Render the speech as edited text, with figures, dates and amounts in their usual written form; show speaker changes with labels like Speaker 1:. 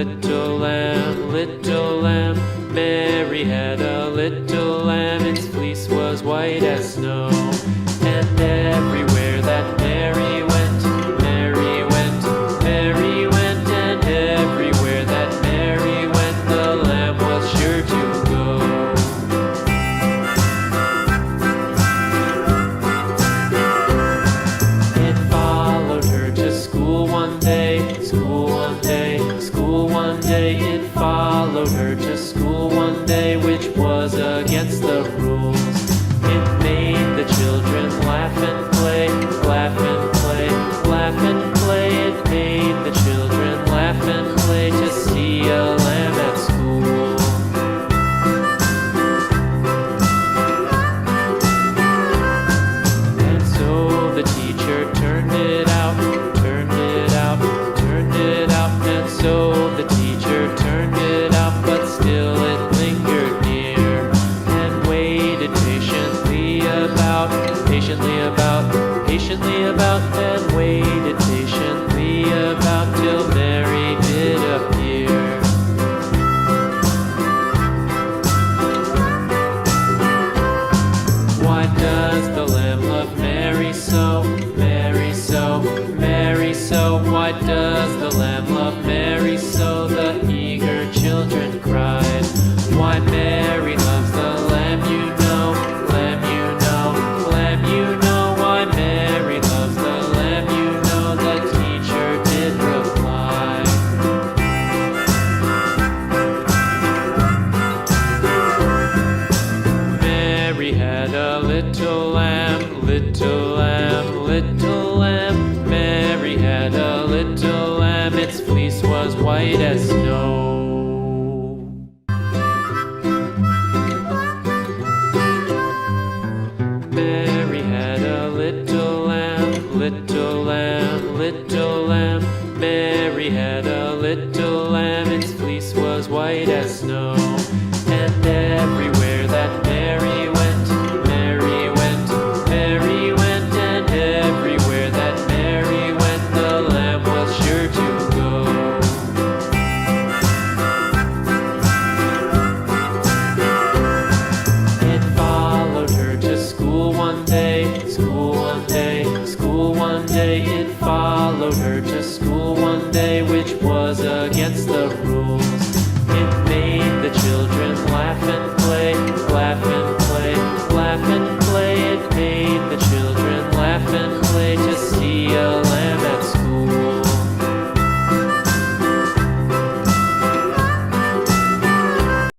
Speaker 1: little lamb, little lamb. Mary had a little lamb, its fleece was white as snow. And everywhere that Mary went, Mary went, Mary went. And everywhere that Mary went, the lamb was sure to go. It followed her to school one day, school one day, school one day. It followed her to school one day, which was against the rules. It made the children laugh and play, laugh and play, laugh and play. It made the children laugh and play to see a lamb at school. And so the teacher turned it out, turned it out, turned it out. And so the teacher turned it out, but still it lingered near and waited patiently about, patiently about, patiently about, and waited patiently about till Mary did appear. Why does the lamb love Mary so, Mary so, Mary so? Why does the lamb love Mary so? The eager children cried. Why Mary loves the lamb, you know, lamb, you know, lamb, you know. Why Mary loves the lamb, you know, the teacher did reply. Mary had a little lamb, little lamb, little lamb. Mary had a little lamb, its fleece was white as snow. Mary had a little lamb, little lamb, little lamb. Mary had a little lamb, its fleece was white as snow. And everywhere that Mary went, Mary went, Mary went. And everywhere that Mary went, the lamb was sure to go. It followed her to school one day, school one day, school one day. It followed her to school one day, which was against the rules.